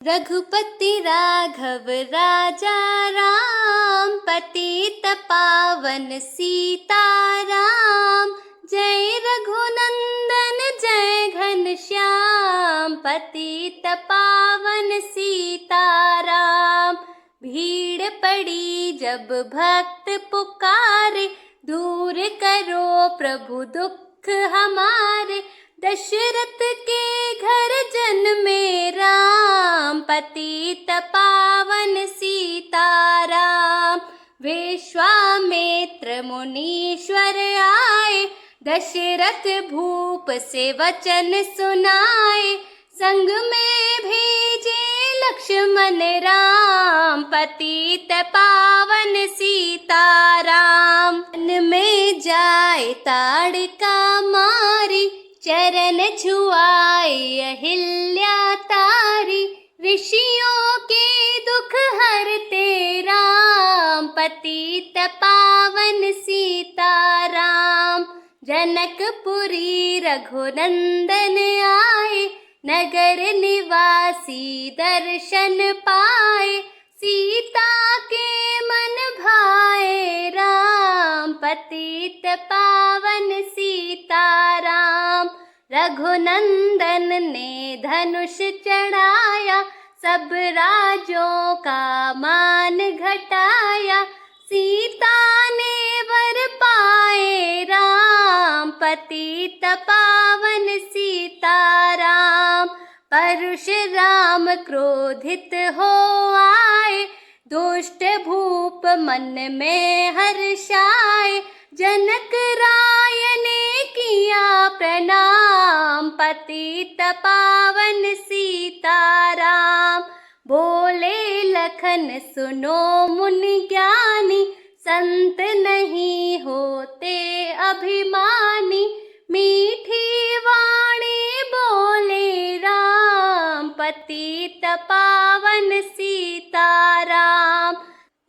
रघुपति राघव राजा राम, पतित पावन सीताराम। जय रघुनंदन जय घनश्याम, पतित पावन सीताराम। भीड़ पड़ी जब भक्त पुकारे, दूर करो प्रभु दुख हमारे। दशरथ के घर जन्मे राम, पतित पावन सीताराम। विश्वामित्र मुनीश्वर आए, दशरथ भूप से वचन सुनाए। संग में भेजे लक्ष्मण राम, पतित पावन सीताराम। वन में जाए ताड़का मारी, चरण छुआए अहिल्या तारी। ऋषियों के दुख हरते राम, पतित पावन सीताराम। जनकपुरी रघुनंदन आए, नगर निवासी दर्शन पाए। सीता के मन भाए राम, पतित पावन सीताराम। रघुनंदन ने धनुष चढ़ाया, सब राजों का मान घटाया। सीता ने वर पाए राम, पतित पावन सीताराम। परशुराम क्रोधित हो आए, दुष्ट भूप मन में हर्षाए। जनक राय ने किया प्रणाम, पतित पावन सीताराम। बोले लखन सुनो मुनि ज्ञानी, संत नहीं होते अभिमानी। मीठी वाणी बोले राम, पतित पावन सीताराम।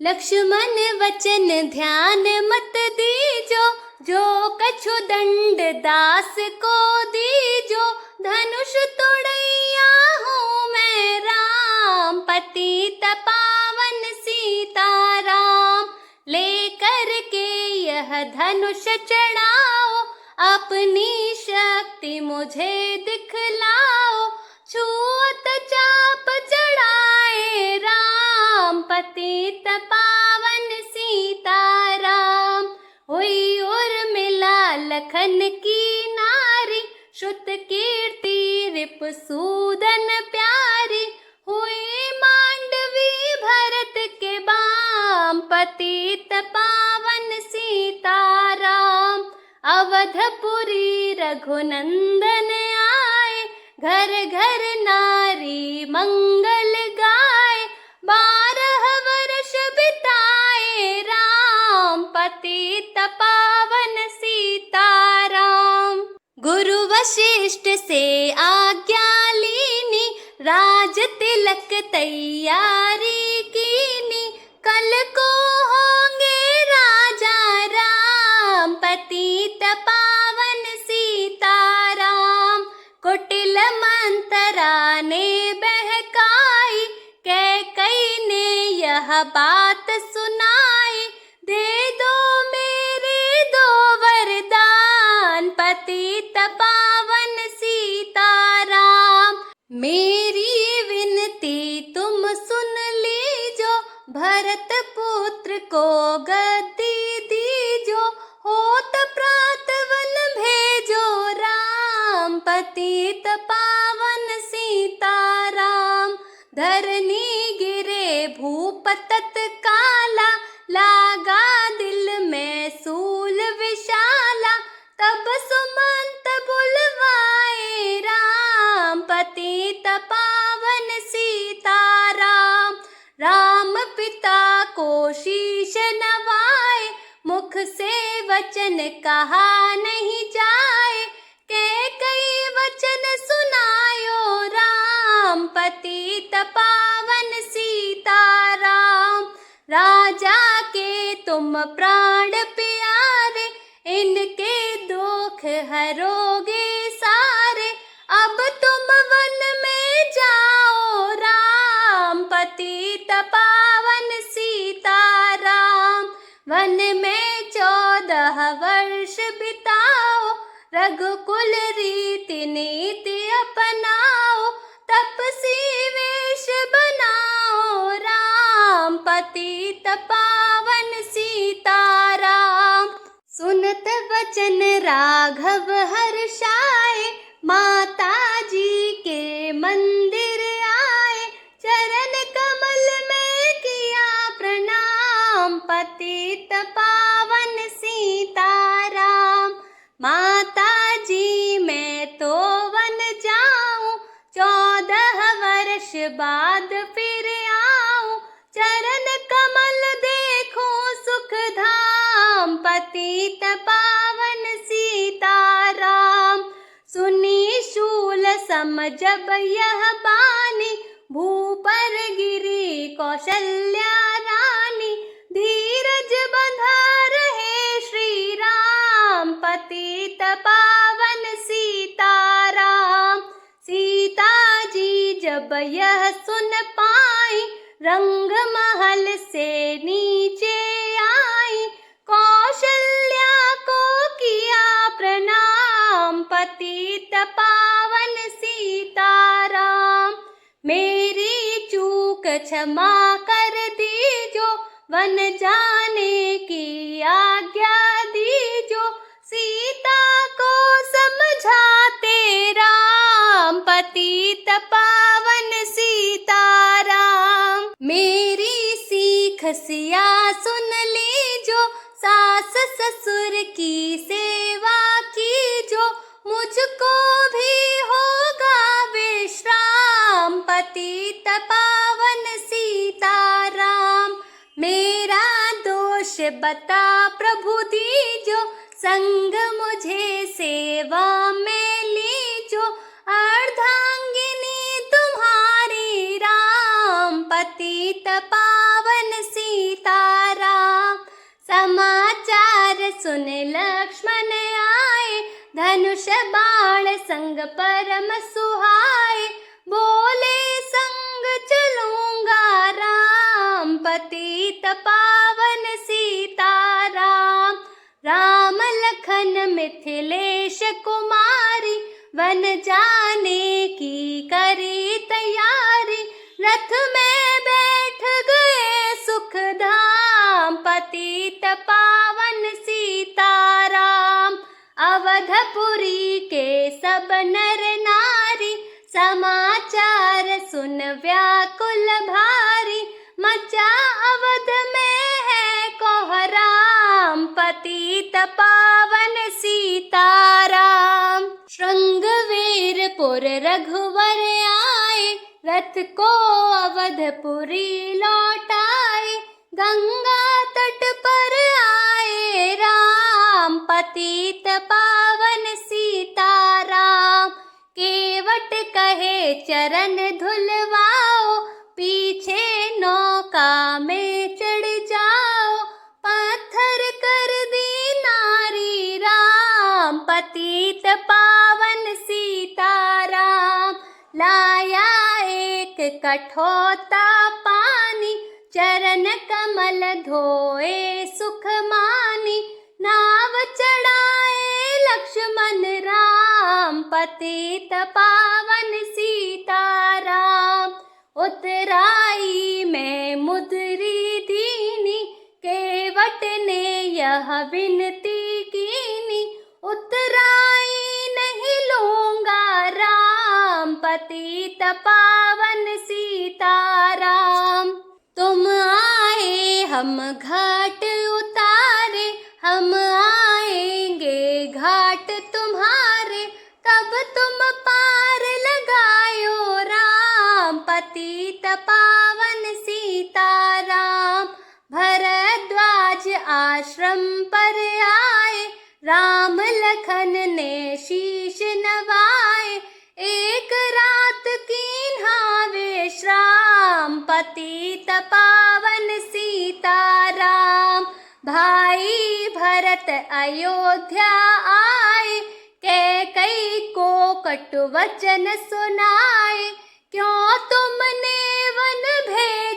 लक्ष्मण वचन ध्यान मत दीजो, जो कछु दंड दास को दीजो। धनुष तोड़ैया हूँ मैं राम, पतित पावन सीताराम। लेकर के यह धनुष चढ़ाओ, अपनी शक्ति मुझे दिखलाओ। छुअत चाप चढ़ाए राम, पतित पावन सीताराम। हुई उर्मिला लखन की नारी, श्रुत कीर्ति रिपुसूदन प्यारी। हुई मांडवी भरत के बाम, पतित पावन सीताराम। अवधपुरी रघुनंदन आए, घर घर नारी मंगल गाए। 12 वर्ष बिताए राम, पतित पावन सीताराम। गुरु वशिष्ठ से आज्ञा लीनी, राज तिलक तैयारी कीनी। कल को होंगे राजा राम, पतित पावन सीताराम। कुटिल मंतरा ने बहकाई, कैकई ने यह बात सुनाई। दे दो मेरे 2 वरदान, पतित पावन सीताराम। मेरी विनती तुम सुन लीजो, भरत पुत्र को गद्दी दीजो। होत प्रात वन भेजो राम, पतित पावन सीताराम। धरनी गिरे भूप तत्काला, लागा दिल में सूल विशाला। तब सुमंत बुलवाए राम, पतित पावन सीताराम। राम पिता को शीश नवाए, मुख से वचन कहा नहीं जाए। कैकई वचन सुनायो राम, पतित पावन सीताराम। राजा के तुम प्राण प्यारे, इनके दुख हरोगे सारे। अब तुम वन में जाओ राम, पतित पावन सीताराम। वन में 14 वर्ष बिताओ, रघुकुल रीति नीति अपनाओ, तपसी वेश बनाओ राम, पतित पावन सीताराम। सुनत वचन राघव हर्षाए, माता जी के मंदिर आए, चरण कमल में किया प्रणाम, पतित पावन सीताराम। माता जी मैं तो वन जाऊं, 14 वर्ष बाद फिर आऊं, चरण कमल देखूं सुख धाम, पतित पावन सीताराम। सुनी शूल सम जब यह बानी, भू पर गिरी कौशल्या रानी, धीरज बंधा रहे श्री राम, पतित पावन सीताराम। सीता जी जब यह सुन पाई, रंग महल से नीचे आई, कौशल्या को किया प्रणाम, पतित पावन सीताराम। मेरी चूक क्षमा कर दीजो, वन जाने की आज्ञा दीजो, सीता को समझाते राम, पतित पावन सीताराम। मेरी सीख सिया सुन लीजो, सास ससुर की सेवा कीजो, मुझको भी होगा विश्राम, पतित पावन सीताराम। मेरा दोष बता प्रभु दीजो, संग मुझे सेवा में लीजो, अर्धांगिनी तुम्हारी राम, पतित पावन सीताराम। समाचार सुन लक्ष्मण आए, धनुष बाण संग परम सुहाए, बोले संग चलूंगा राम, पतित पावन सीताराम। राम लखन मिथिलेश कुमारी, वन जाने की करी तैयारी, रथ में बैठ गए सुख धाम, पतित पावन सीताराम। अवधपुरी के सब नर नारी, समाचार सुन व्याकुल भारी, मचा अवध में है कोहराम, पतित पावन सीताराम। श्रृंगवीरपुर रघुवर आए, रथ को अवधपुरी लौटाए, गंगा तट पर आए राम, पतित पावन सीताराम। केवट कहे चरण धुलवाओ, पीछे नौका में चढ़ जाओ, पत्थर कर दी नारी राम, पतित पावन सीताराम। लाया एक कठोता पानी, चरण कमल धोए सुख मानी, नाव चढ़ाए लक्ष्मण राम, पतित पावन सीताराम। उतराई में मुद्री दीनी, केवट ने यह विनती कीनी, उतराई नहीं लूंगा राम, पतित पावन सीताराम। तुम आए हम घाट उतारे, हम आएंगे घाट तुम्हारे, तब तुम पार लगायो राम, पतित पावन सीताराम। भरद्वाज आश्रम पर आए, राम लखन ने शीश नवाए, एक रात कीन्हा विश्राम, पतित पावन सीताराम। भाई भरत अयोध्या आए, कैकई को कटु वचन सुनाए, क्यों तुमने वन भेजा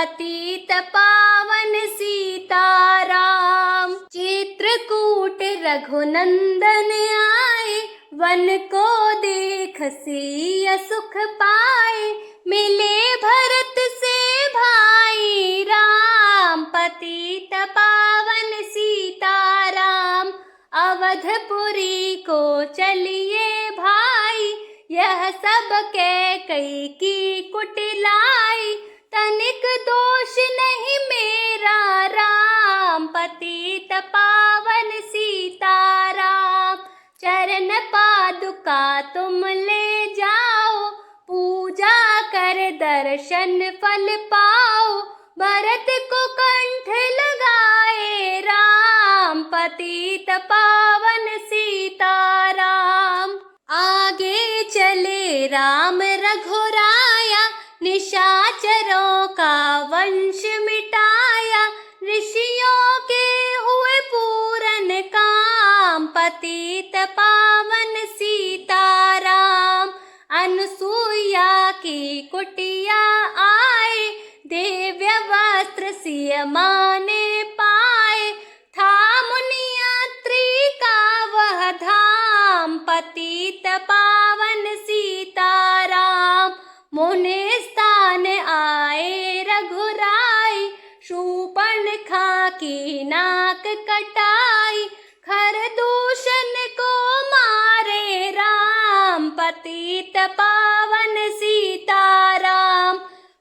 पतित पावन सीताराम। चित्रकूट रघुनंदन आए, वन को देख सिय सुख पाए। मिले भरत से भाई राम, पतित पावन सीताराम। अवधपुरी को चलिए भाई, यह सब कैकई की कुटिलाई। तनिक दोष नहीं मेरा राम, पतित पावन सीताराम। चरण पादुका तुम ले जाओ, पूजा कर दर्शन फल पाओ। भरत को कंठ लगाए राम, पतित पावन सीताराम। आगे चले राम रघुराया, निशाचरों का वंश मिटाया। ऋषियों के हुए पूरन काम, पतित पावन सीताराम। अनुसुईया की कुटिया आए, दिव्य वस्त्र सिय माने पाए। था मुनियात्री का वह धाम, पतित पावन सीताराम। मुनि स्थान आए रघुराई, शूर्पणखा की नाक कटाई। खरदूषण को मारे राम, पतित पावन सीताराम।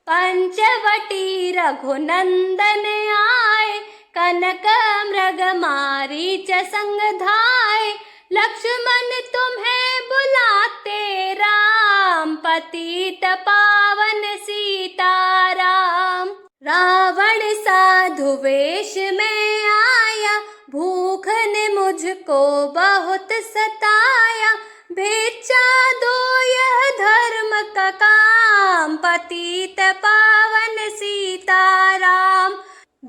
पंचवटी रघुनंदन आए, कनक मृग मारीच संग धाए। लक्ष्मण तुम्हें बुलाते राम, पतित पावन सीताराम। रावण साधु वेश में आया, भूख ने मुझको बहुत सताया। भिक्षा दो यह धर्म का काम, पतित पावन सीताराम।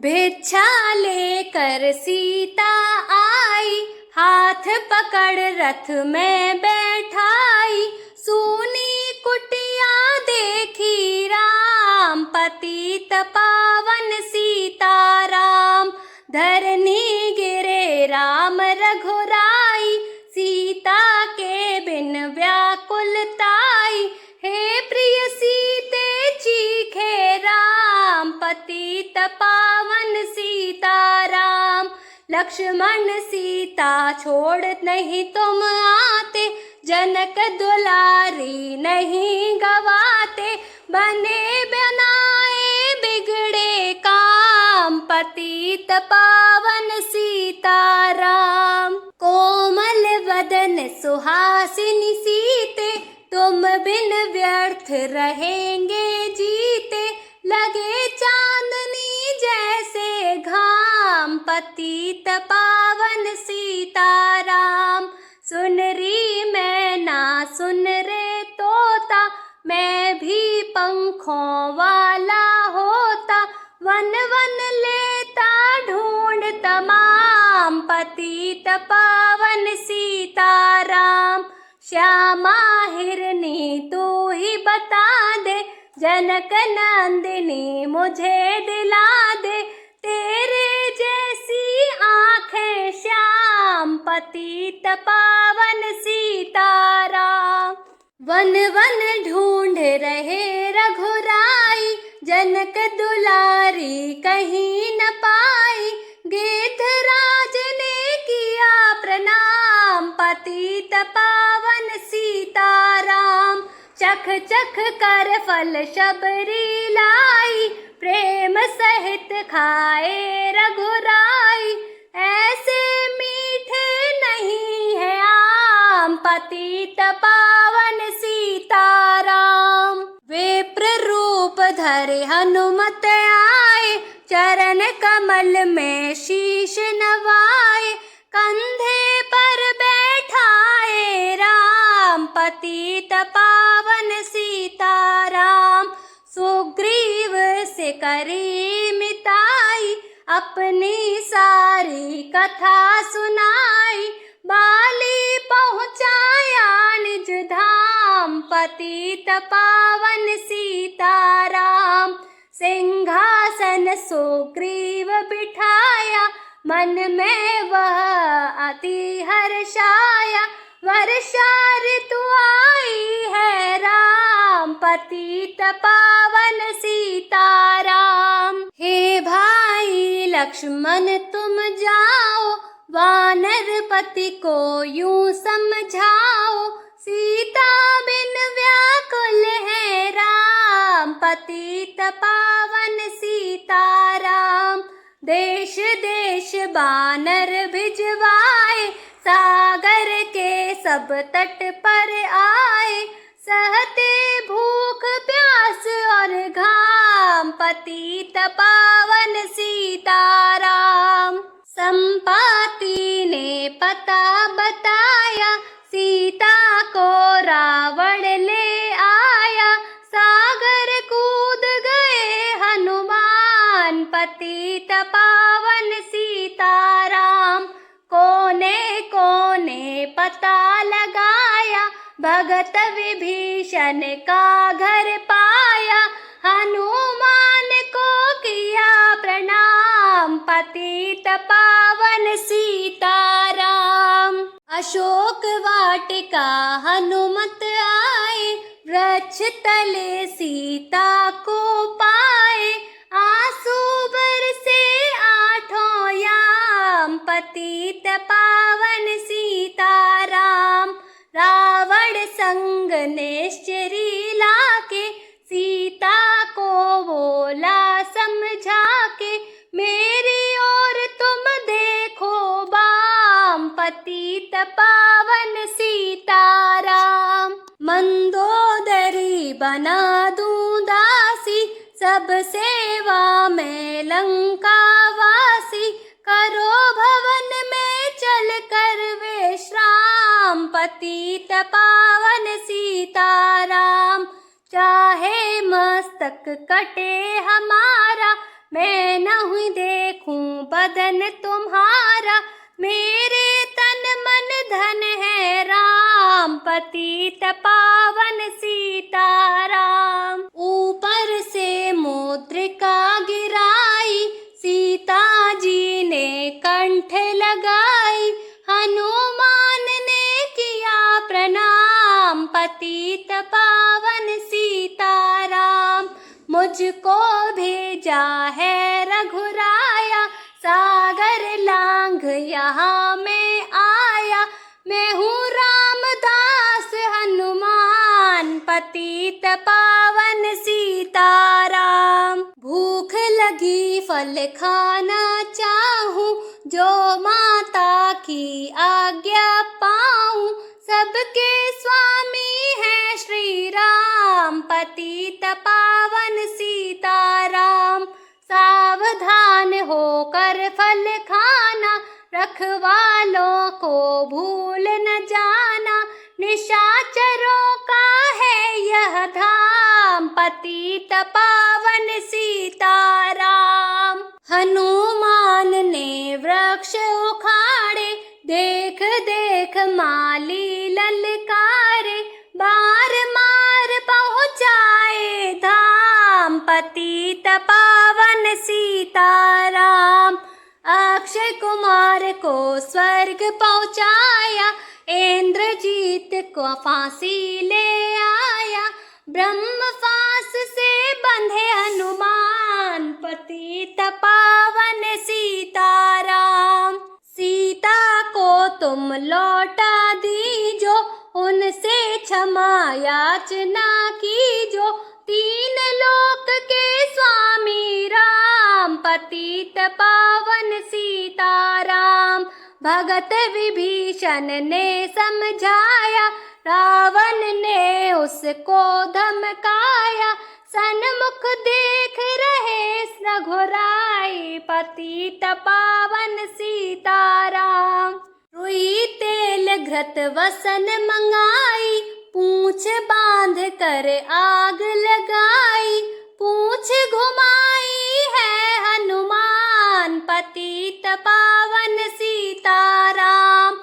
भिक्षा लेकर सीता आई, हाथ पकड़ रथ में बैठाई। सूनी कुटिया देखी राम, पतित पावन सीताराम। धरनी गिरे राम रघुराई, सीता के बिन व्याकुलताई। हे प्रिय सीते चीखे राम, पतित पावन सीताराम। लक्ष्मण सीता छोड़ नहीं तुम आते, जनक दुलारी नहीं गवाते। बने बनाए बिगड़े काम, पतित पावन सीताराम। कोमल वदन सुहासिनी सीते, तुम बिन व्यर्थ रहेंगे जीते। लगे चांदनी जैसे घाम, पतित पावन सीताराम। सुन री मैना सुन रे तोता, मैं भी पंखों वाला होता। वन वन लेता ढूंढ तमाम, पतित पावन सीताराम। श्यामा हिरनी तू ही बता दे, जनक नंदिनी मुझे दिला दे। तेरे जैसी आंखें श्याम, पतित पावन सीताराम। वन वन ढूंढ रहे रघुराई, जनक दुलारी कहीं न पाई। गिद्धराज ने किया प्रणाम, पतित पावन सीताराम। चख चख कर फल शबरी लाई, प्रेम सहित खाए रघुराई। ऐसे मीठे नहीं है आम, पतित पावन सीताराम। विप्र रूप धरे हनुमत आए, चरण कमल में शीश नवाए। कंधे पर बैठाए राम, पतित पावन सीताराम। सुग्रीव से करी मिताई, अपनी सारी कथा सुनाई। बाली पहुँचाया निज धाम, पतित पावन सीताराम। सिंहासन सुग्रीव बिठाया, मन में वह अति हर्षाया। वर्षा ऋतु आई है राम, पतित पावन सीताराम। हे भाई लक्ष्मण तुम जाओ, वानर पति को यूं समझाओ। सीता बिन व्याकुल है राम, पतित पावन सीताराम। देश देश बानर भिजवाए, सागर के सब तट पर आए। सहते भूख प्यास और घाम, पतित पावन सीताराम। संपाति ने पता बताया, सीता को रावण ले आया। सागर कूद गए हनुमान, पतित पावन सीताराम। कोने कोने पता लगाया, भगत विभीषण का घर पाया। हनुमान को किया प्रणाम, पतित पावन सीताराम। अशोक वाटिका हनुमत आए, वृक्ष तले सीता को पाए। आंसू बरसे आठों याम, पतित पावन सीताराम। रावण संग निश्चरी लाके, सीता को बोला समझा के। मेरी ओर तुम देखो बाम, पतित पावन सीताराम। मंदोदरी बना दूं दासी, सब सेवा में लंका वासी। करो भवन में चल कर विश्राम, पतित पावन सीताराम। चाहे मस्तक कटे हमारा, मैं नहीं देखूं बदन तुम्हारा। मेरे तन मन धन है राम, पतित पावन सीताराम। ऊपर से मुद्रिका गिराई, सीता जी ने कंठ लगाई। हनुमान ने किया प्रणाम, पतित पावन सीताराम। मुझको भेजा है रघुराया, सागर लांघ यहाँ मैं आया। मैं हूँ रामदास हनुमान, पतित पावन सीताराम। भूख लगी फल खाना चाहूं, जो माता की आज्ञा पाऊं। सबके स्वामी है श्री राम, पतित पावन सीताराम। सावधान होकर फल खाना, रखवालों को भूल न जाना। निशाचरों का है यह धाम, पतित पावन सीताराम। हनुमान ने वृक्ष उखाड़े, देख देख माली ललकारे। बार मार पहुँचाए धाम, पतित पावन सीताराम। अक्षय कुमार को स्वर्ग पहुँचाया, इंद्रजीत को फांसी ले आया। ब्रह्म फांस से बंधे हनुमान, पतित पावन सीताराम। सीता को तुम लौटा दीजो, उनसे क्षमा याचना कीजो। तीन लोक के स्वामी राम, पतित पावन सीताराम। भगत विभीषण ने समझाया, रावण ने उसको धमकाया। सन्मुख देख रहे रघुराई, पतित पावन सीताराम। रुई तेल घृत वसन मंगाई, पूंछ बांध कर आग लगाई। पूंछ घुमाई है हनुमान, पतित पावन सीताराम।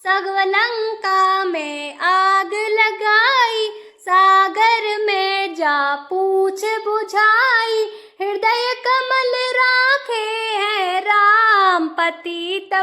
सगवलंका में आग लगाई, सागर में जा पूंछ बुझाई। हृदय कमल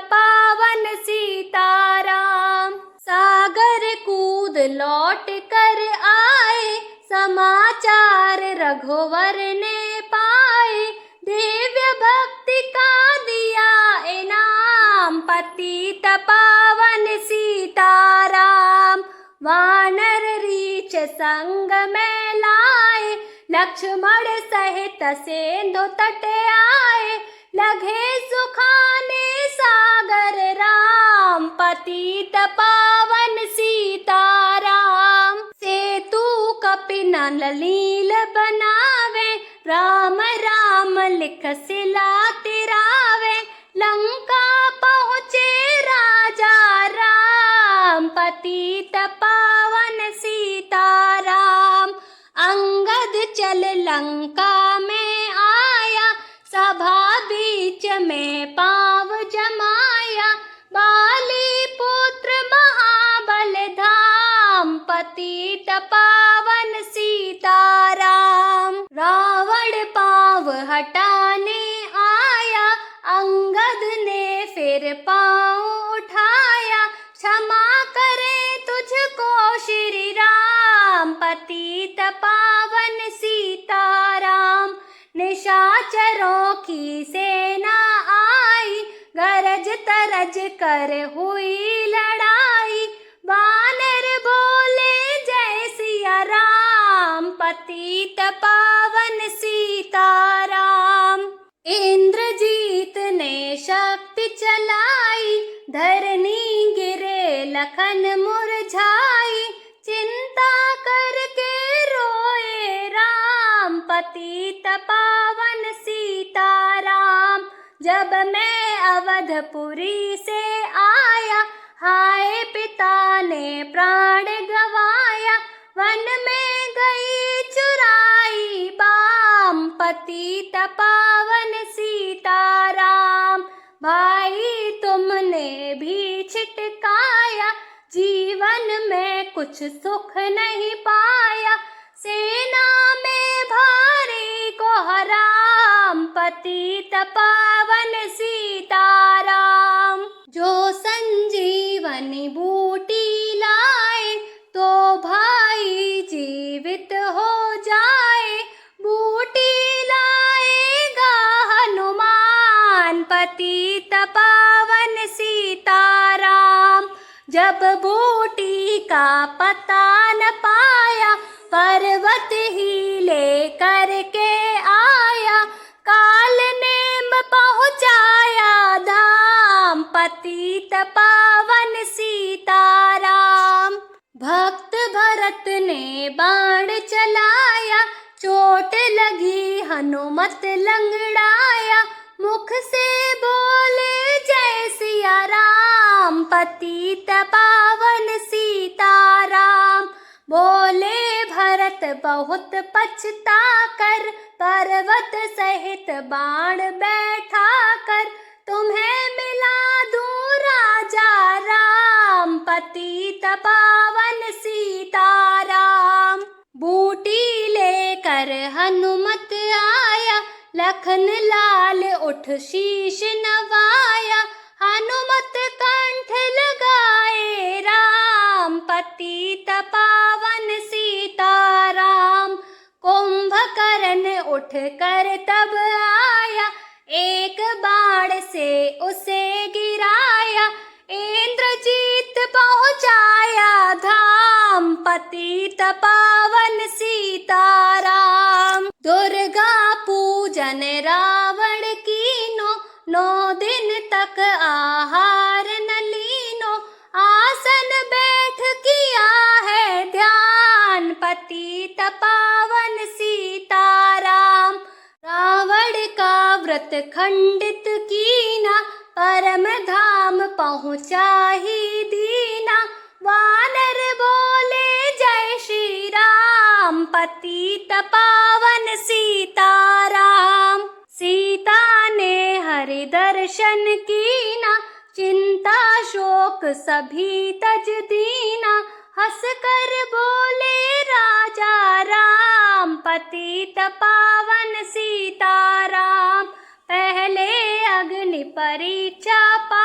पावन सीताराम। सागर कूद लौट कर आए, समाचार रघुवर ने पाए, दिव्य भक्ति का दिया इनाम, पतित पावन सीताराम। वानर रीछ संग में लाए, लक्ष्मण सहित सिंधु तट आए, लगे सुखाने सागर राम, पतित पावन सीताराम। सेतु कपि नलील बनावे, राम राम लिख सिला तिरावे, लंका पहुँचे राजा राम, पतित पावन सीताराम। अंगद चल लंका में आया, सभा बीच में पाँव जमाया, बाली पुत्र महाबल धाम, पतित पावन सीताराम। रावण पाँव हटाने आया, अंगद ने फिर पाँव उठाया, क्षमा करे तुझको श्री राम, पतित पावन सीताराम। निशाचरों की सेना आई, गरज तरज कर हुई लड़ाई, वानर बोले जय सिया राम, पतित पावन सीताराम। इंद्रजीत ने शक्ति चलाई, धरनी गिरे लखन मुरझाई, चिंता करके रोए राम, पतित पावन सीताराम। जब मैं अवधपुरी से आया, हाय पिता ने प्राण गवाया, वन में गई चुराई बाम, पतित पावन सीताराम। भाई तुमने भी छिटकाया, जीवन में कुछ सुख नहीं पाया, सेना में भारी को हराम, पतित पावन सीताराम। जो संजीवनी बूटी लाए, तो भाई जीवित हो जाए, बूटी लाएगा हनुमान, पतित पावन सीताराम। जब बूटी का पता न पाया, पर्वत ही ले करके आया, काल नेम पहुँचाया धाम, पतित पावन सीताराम। भक्त भरत ने बाण चलाया, चोट लगी हनुमत लंगड़ाया, मुख से बोले जय सिया राम, पतित पावन सीताराम। बोले भरत बहुत पछता कर, पर्वत सहित बाण बैठा कर, तुम्हें मिला दूं राजा राम, पतित पावन सीताराम। बूटी लेकर हनुमत आया, लखन लाल उठ शीश नवाया, हनुमत कंठ लगाए राम, पतित पावन सीताराम। कुंभकर्ण उठ कर तब आया, एक बाण से उसे गिराया, इंद्रजीत पहुँचाया धाम, पतित पावन सीताराम। दुर्गा पूजन रावण कीनो, 9 दिन तक आहार न लीनो, आसन बैठ किया है ध्यान, पतित पावन सीताराम। रावण का व्रत खंडित कीना, परम धाम पहुँचा ही दीना, वानर बोले जय श्री राम, पतित पावन सीताराम। सीता ने हरि दर्शन कीना, चिंता शोक सभी तज दीना, हंस कर बोले राजा राम, पतित पावन सीताराम। पहले अग्नि परीक्षा पा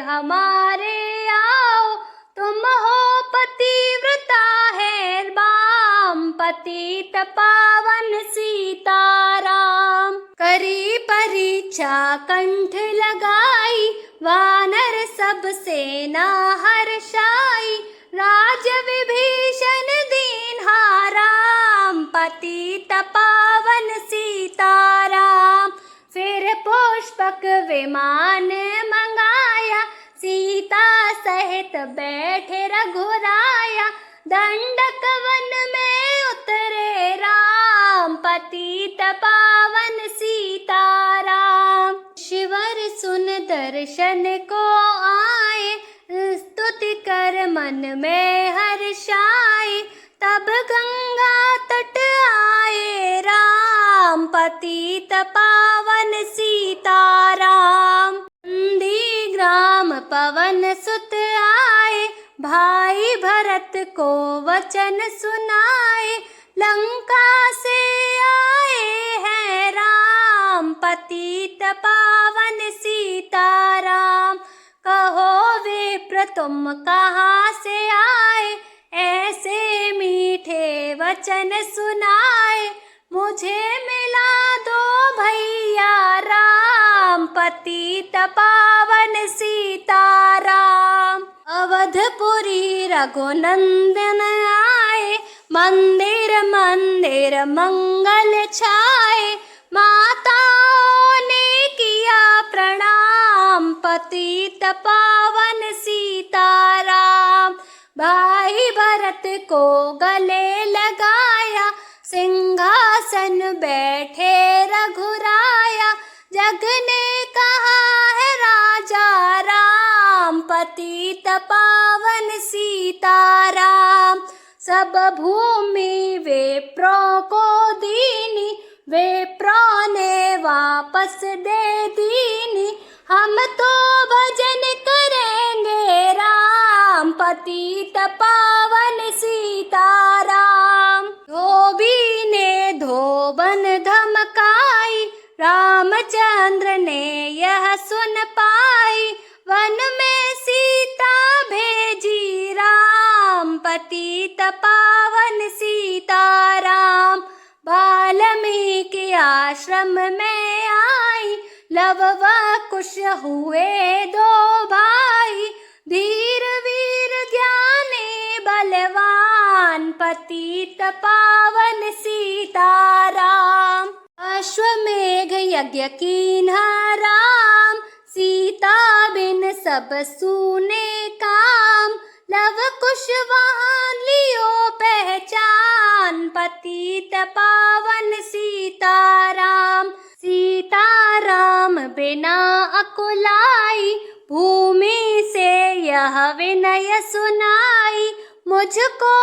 हमारे आओ, तुम हो पतिव्रता है बाम, पतित पावन सीताराम। करी परीक्षा कंठ लगाई, वानर सब सेना हर्षाई, राज विभीषण दीन्हाराम, पतित पावन सीताराम। फिर पुष्पक विमान मंगाया, सीता सहित बैठे रघुराया, दंडक वन में उतरे राम, पतित पावन सीताराम। शिवर सुन दर्शन को आए, स्तुति कर मन में हर्षाए, तब गंगा तट आए राम, पतित पावन सीताराम। नंदीग्राम पवन सुत आए, भाई भरत को वचन सुनाए, लंका से आए हैं राम, पतित पावन सीताराम। कहो विप्र तुम कहाँ से आए, ऐसे मीठे वचन सुनाए, मुझे मिला दो भैया राम, पतित पावन सीताराम। अवधपुरी रघुनंदन आए, मंदिर मंदिर मंगल छाए, माताओं ने किया प्रणाम, पतित पावन सीताराम। भाई भरत को गले लगाया, सिंहासन बैठे रघुराया, जग ने कहा है राजा राम, पतित पावन सीताराम। सब भूमि विप्रों को दीनी, विप्रों ने वापस दे दीनी, हम तो भजन करेंगे राम, पतित पावन सीताराम। धोबी ने धोबन धमकाई, रामचंद्र ने यह सुन पाई, वन में सीता भेजी राम, पतित पावन सीताराम। वाल्मीकि आश्रम में आई, लव व कुश हुए दो भाई, धीर वीर ज्ञानी बलवान, पतित पावन सीताराम। अश्वमेघ यज्ञ कीन्हा राम, सीता बिन सब सूने काम, लव कुश वहाँ लियो पहचान, पतित पावन सीताराम। सीताराम बिना अकुलाई, भूमि से यह विनय सुनाई, मुझको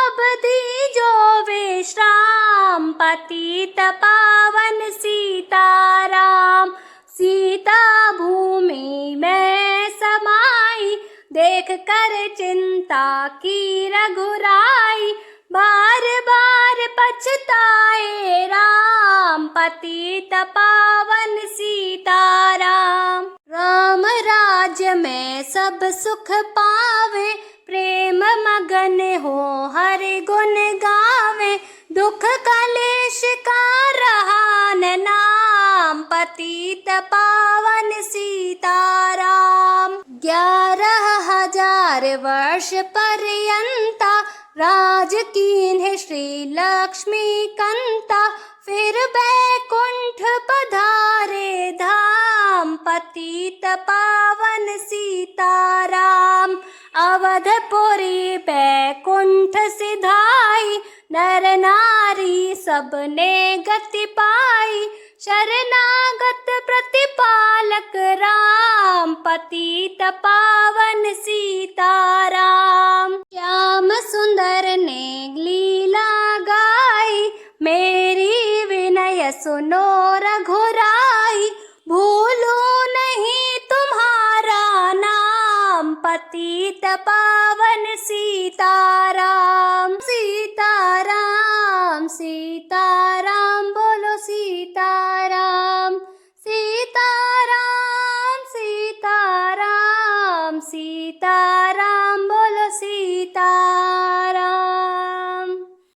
अब दीजो विश्राम, पतित पावन सीताराम। सीता भूमि में समाई, देख कर चिंता की रघुराई, बार बार पछताए राम, पतित पावन सीताराम। राम राज्य में सब सुख पावे, प्रेम मगन हो हरि गुण गावे, दुख कलेश का रहा न नाम, पतित पावन सीताराम। 11,000 वर्ष पर्यंता, राज कीन्हे श्री लक्ष्मी कंता, फिर बैकुंठ पधारे धाम, पतित पावन सीताराम। अवधपुरी बैकुंठ सिधाई, नर नारी सबने गति पाई, शरणागत प्रतिपालक राम, पतित पावन सीताराम। श्याम सुंदर ने लीला गाई, मेरी विनय सुनो रघुराई, भूलूं नहीं तुम्हारा नाम, पतित पावन सीताराम। सीताराम सी